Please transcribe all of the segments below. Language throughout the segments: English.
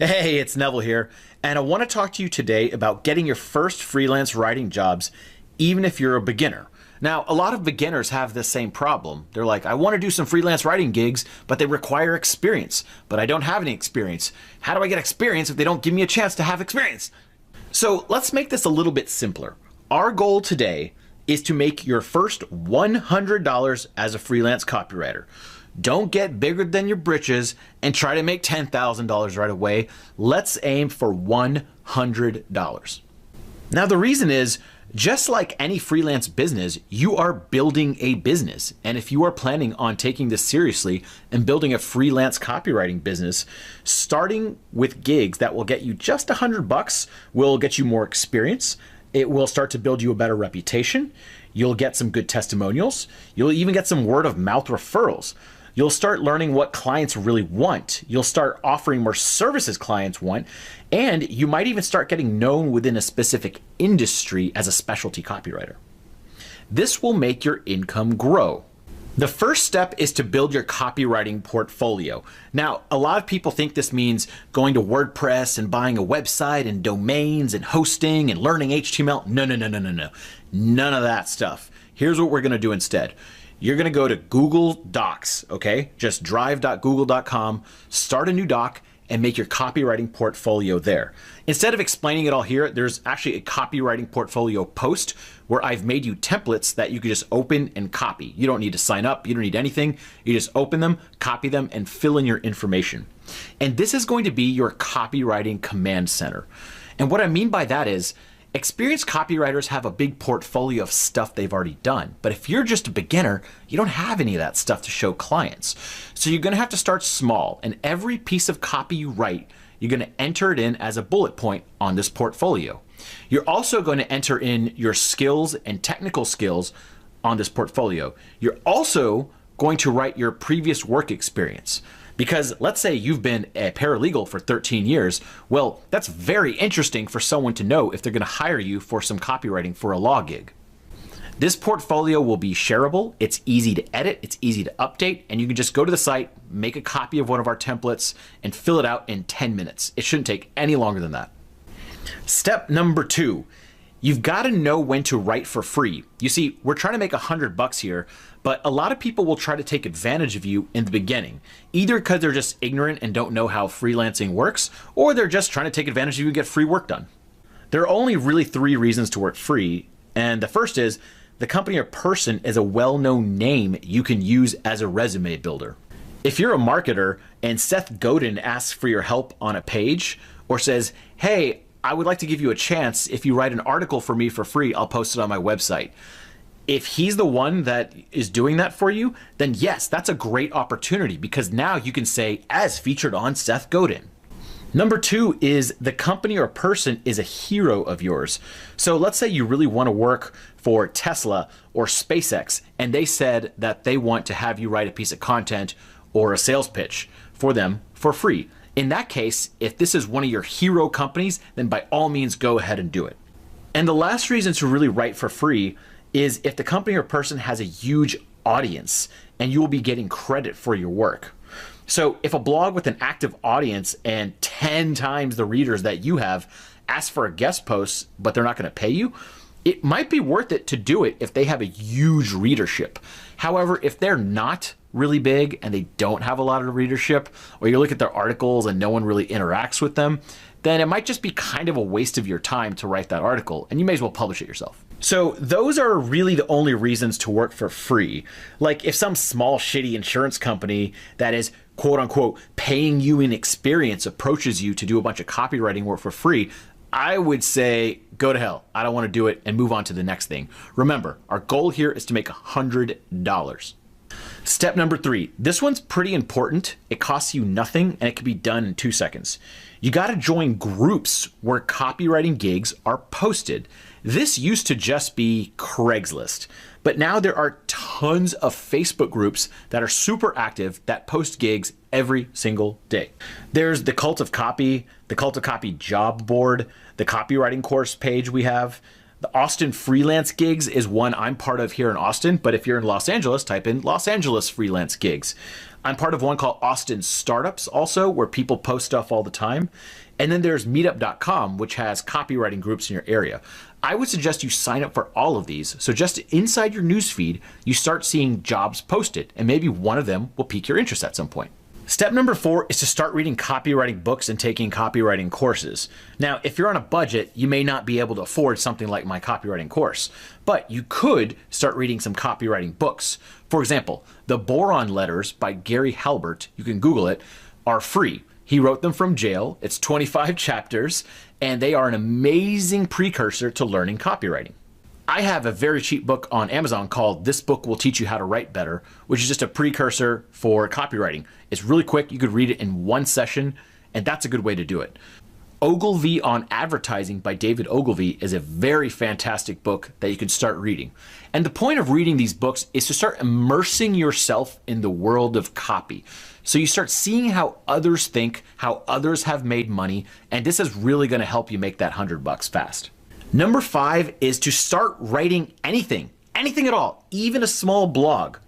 Hey, it's Neville here, and I want to talk to you today about getting your first freelance writing jobs, even if you're a beginner. Now, a lot of beginners have this same problem. They're like, I want to do some freelance writing gigs, but they require experience, but I don't have any experience. How do I get experience if they don't give me a chance to have experience? So let's make this a little bit simpler. Our goal today is to make your first $100 as a freelance copywriter. Don't get bigger than your britches and try to make $10,000 right away. Let's aim for $100. Now, the reason is, just like any freelance business, you are building a business. And if you are planning on taking this seriously and building a freelance copywriting business, starting with gigs that will get you just $100 will get you more experience. It will start to build you a better reputation. You'll get some good testimonials. You'll even get some word of mouth referrals. You'll start learning what clients really want. You'll start offering more services clients want, and you might even start getting known within a specific industry as a specialty copywriter. This will make your income grow. The first step is to build your copywriting portfolio. Now, a lot of people think this means going to WordPress and buying a website and domains and hosting and learning HTML. No. None of that stuff. Here's what we're going to do instead. You're going to go to Google Docs, okay? Just drive.google.com, start a new doc, and make your copywriting portfolio there. Instead of explaining it all here, there's actually a copywriting portfolio post where I've made you templates that you can just open and copy. You don't need to sign up. You don't need anything. You just open them, copy them, and fill in your information. And this is going to be your copywriting command center. And what I mean by that is, experienced copywriters have a big portfolio of stuff they've already done. But if you're just a beginner, you don't have any of that stuff to show clients. So you're going to have to start small, and every piece of copy you write, you're going to enter it in as a bullet point on this portfolio. You're also going to enter in your skills and technical skills on this portfolio. You're also going to write your previous work experience. Because let's say you've been a paralegal for 13 years, well, that's very interesting for someone to know if they're going to hire you for some copywriting for a law gig. This portfolio will be shareable, it's easy to edit, it's easy to update, and you can just go to the site, make a copy of one of our templates, and fill it out in 10 minutes. It shouldn't take any longer than that. Step number 2. You've got to know when to write for free. You see, we're trying to make $100 here, but a lot of people will try to take advantage of you in the beginning, either because they're just ignorant and don't know how freelancing works, or they're just trying to take advantage of you and get free work done. There are only really 3 reasons to work free, and the first is the company or person is a well-known name you can use as a resume builder. If you're a marketer and Seth Godin asks for your help on a page or says, hey, I would like to give you a chance. If you write an article for me for free, I'll post it on my website. If he's the one that is doing that for you, then yes, that's a great opportunity because now you can say, as featured on Seth Godin. Number 2 is the company or person is a hero of yours. So let's say you really want to work for Tesla or SpaceX, and they said that they want to have you write a piece of content or a sales pitch for them for free. In that case, if this is one of your hero companies, then by all means go ahead and do it. And the last reason to really write for free is if the company or person has a huge audience and you will be getting credit for your work. So if a blog with an active audience and 10 times the readers that you have ask for a guest post, but they're not going to pay you, it might be worth it to do it if they have a huge readership. However, if they're not really big and they don't have a lot of readership, or you look at their articles and no one really interacts with them, then it might just be kind of a waste of your time to write that article, and you may as well publish it yourself. So those are really the only reasons to work for free. Like if some small shitty insurance company that is quote unquote paying you in experience approaches you to do a bunch of copywriting work for free, I would say go to hell. I don't want to do it and move on to the next thing. Remember, our goal here is to make $100. Step number 3. This one's pretty important. It costs you nothing and it can be done in 2 seconds. You got to join groups where copywriting gigs are posted. This used to just be Craigslist, but now there are tons of Facebook groups that are super active that post gigs every single day. There's the Cult of Copy job board, the copywriting course page we have, The Austin freelance gigs is one I'm part of here in Austin, but if you're in Los Angeles, type in Los Angeles freelance gigs. I'm part of one called Austin Startups also, where people post stuff all the time. And then there's meetup.com, which has copywriting groups in your area. I would suggest you sign up for all of these. So just inside your newsfeed, you start seeing jobs posted, and maybe one of them will pique your interest at some point. Step number 4 is to start reading copywriting books and taking copywriting courses. Now, if you're on a budget, you may not be able to afford something like my copywriting course, but you could start reading some copywriting books. For example, The Boron Letters by Gary Halbert, you can Google it, are free. He wrote them from jail. It's 25 chapters, and they are an amazing precursor to learning copywriting. I have a very cheap book on Amazon called This Book Will Teach You How to Write Better, which is just a precursor for copywriting. It's really quick. You could read it in one session, and that's a good way to do it. Ogilvy on Advertising by David Ogilvy is a very fantastic book that you can start reading. And the point of reading these books is to start immersing yourself in the world of copy. So you start seeing how others think, how others have made money, and this is really going to help you make that $100 fast. Number 5 is to start writing anything at all, even a small blog.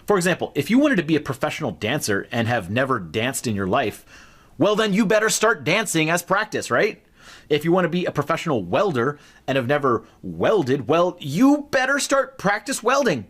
For example, if you wanted to be a professional dancer and have never danced in your life, well, then you better start dancing as practice, right? If you want to be a professional welder and have never welded, well, you better start practice welding.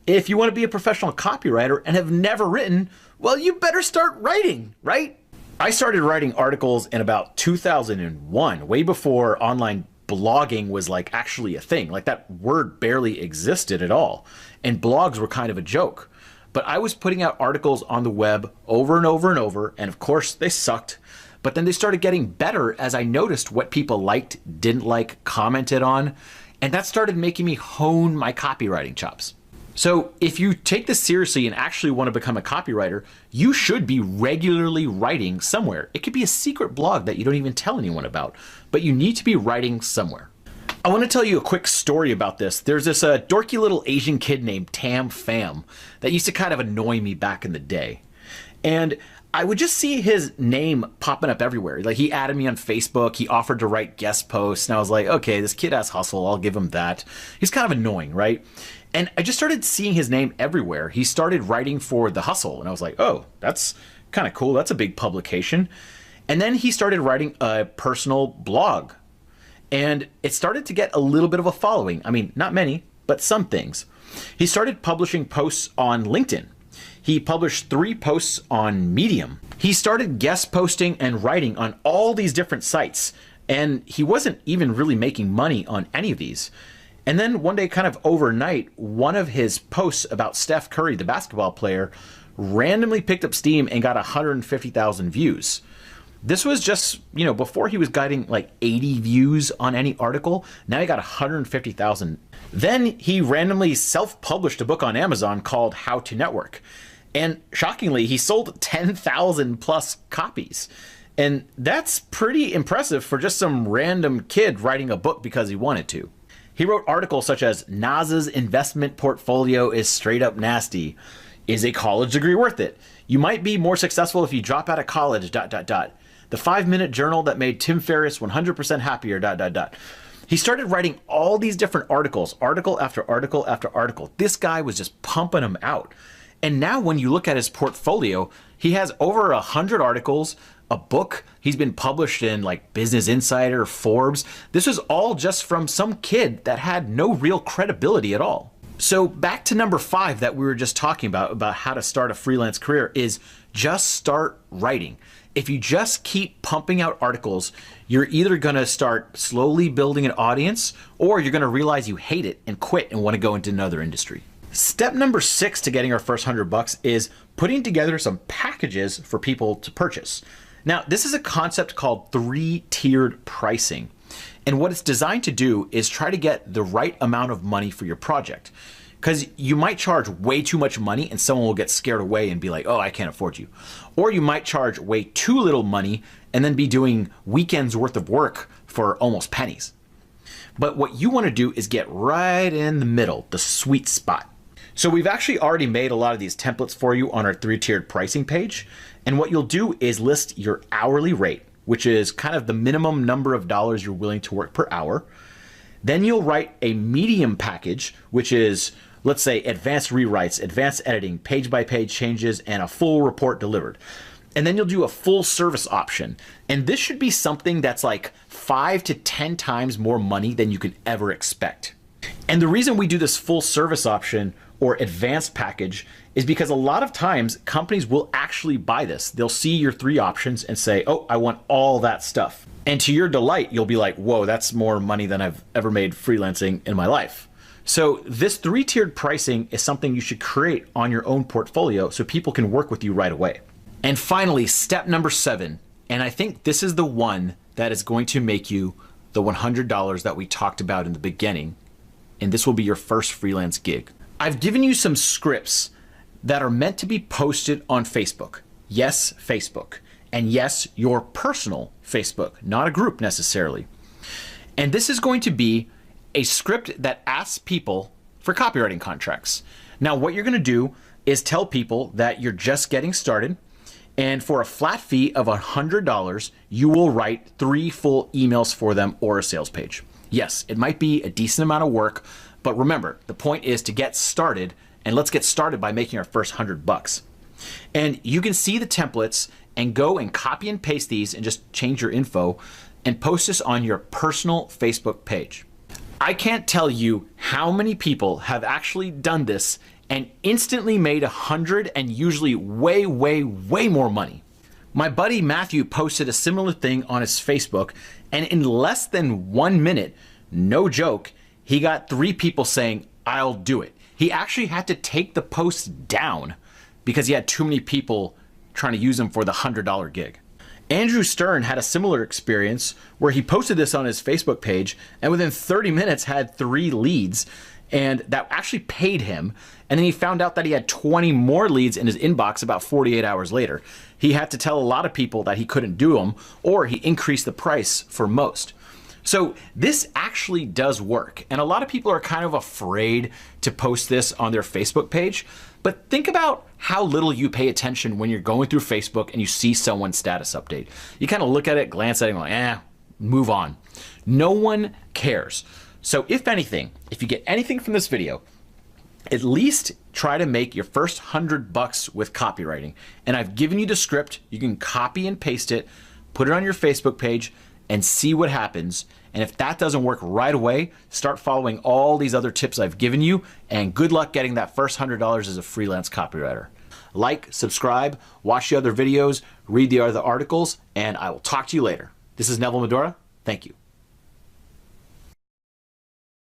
If you want to be a professional copywriter and have never written, well, you better start writing, right? I started writing articles in about 2001, way before online blogging was like actually a thing. Like that word barely existed at all. And blogs were kind of a joke. But I was putting out articles on the web over and over and over. And of course they sucked. But then they started getting better as I noticed what people liked, didn't like, commented on. And that started making me hone my copywriting chops. So if you take this seriously and actually want to become a copywriter, you should be regularly writing somewhere. It could be a secret blog that you don't even tell anyone about, but you need to be writing somewhere. I want to tell you a quick story about this. There's this dorky little Asian kid named Tam Pham that used to kind of annoy me back in the day. And I would just see his name popping up everywhere. Like he added me on Facebook, he offered to write guest posts, and I was like, okay, this kid has hustle, I'll give him that. He's kind of annoying, right? And I just started seeing his name everywhere. He started writing for The Hustle, and I was like, oh, that's kind of cool. That's a big publication. And then he started writing a personal blog, and it started to get a little bit of a following. I mean, not many, but some things. He started publishing posts on LinkedIn. He published 3 posts on Medium. He started guest posting and writing on all these different sites, and he wasn't even really making money on any of these. And then one day, kind of overnight, one of his posts about Steph Curry, the basketball player, randomly picked up steam and got 150,000 views. This was just, before he was getting like 80 views on any article. Now he got 150,000. Then he randomly self-published a book on Amazon called How to Network. And shockingly, he sold 10,000 plus copies. And that's pretty impressive for just some random kid writing a book because he wanted to. He wrote articles such as Nas's investment portfolio is straight up nasty. Is a college degree worth it? You might be more successful if you drop out of college, ... The 5-minute journal that made Tim Ferriss 100% happier, ... He started writing all these different articles, article after article after article. This guy was just pumping them out. And now when you look at his portfolio, he has over 100 articles, a book. He's been published in like Business Insider, Forbes. This was all just from some kid that had no real credibility at all. So back to number 5 that we were just talking about how to start a freelance career is just start writing. If you just keep pumping out articles, you're either going to start slowly building an audience or you're going to realize you hate it and quit and want to go into another industry. Step number 6 to getting our first $100 is putting together some packages for people to purchase. Now, this is a concept called 3-tiered pricing. And what it's designed to do is try to get the right amount of money for your project. Because you might charge way too much money and someone will get scared away and be like, oh, I can't afford you. Or you might charge way too little money and then be doing weekends worth of work for almost pennies. But what you want to do is get right in the middle, the sweet spot. So we've actually already made a lot of these templates for you on our 3-tiered pricing page. And what you'll do is list your hourly rate, which is kind of the minimum number of dollars you're willing to work per hour. Then you'll write a medium package, which is, let's say, advanced rewrites, advanced editing, page by page changes, and a full report delivered. And then you'll do a full service option. And this should be something that's like 5 to 10 times more money than you could ever expect. And the reason we do this full service option or advanced package is because a lot of times companies will actually buy this. They'll see your 3 options and say, oh, I want all that stuff. And to your delight, you'll be like, whoa, that's more money than I've ever made freelancing in my life. So this 3-tiered pricing is something you should create on your own portfolio so people can work with you right away. And finally, step number 7, and I think this is the one that is going to make you the $100 that we talked about in the beginning, and this will be your first freelance gig. I've given you some scripts that are meant to be posted on Facebook. Yes, Facebook. And yes, your personal Facebook, not a group necessarily. And this is going to be a script that asks people for copywriting contracts. Now, what you're going to do is tell people that you're just getting started, and for a flat fee of $100, you will write 3 full emails for them or a sales page. Yes, it might be a decent amount of work, but remember, the point is to get started, and let's get started by making our first $100. And you can see the templates and go and copy and paste these and just change your info and post this on your personal Facebook page. I can't tell you how many people have actually done this and instantly made 100 and usually way, way, way more money. My buddy Matthew posted a similar thing on his Facebook, and in less than 1 minute, no joke, he got 3 people saying, I'll do it. He actually had to take the post down because he had too many people trying to use him for the $100 gig. Andrew Stern had a similar experience where he posted this on his Facebook page and within 30 minutes had 3 leads, and that actually paid him. And then he found out that he had 20 more leads in his inbox about 48 hours later. He had to tell a lot of people that he couldn't do them, or he increased the price for most. So this actually does work. And a lot of people are kind of afraid to post this on their Facebook page. But think about how little you pay attention when you're going through Facebook and you see someone's status update. You kind of look at it, glance at it, and like, move on. No one cares. So if anything, if you get anything from this video, at least try to make your first $100 with copywriting. And I've given you the script. You can copy and paste it, put it on your Facebook page, and see what happens. And if that doesn't work right away, start following all these other tips I've given you, and good luck getting that first $100 as a freelance copywriter. Like, subscribe, watch the other videos, read the other articles, and I will talk to you later. This is Neville Medora. Thank you.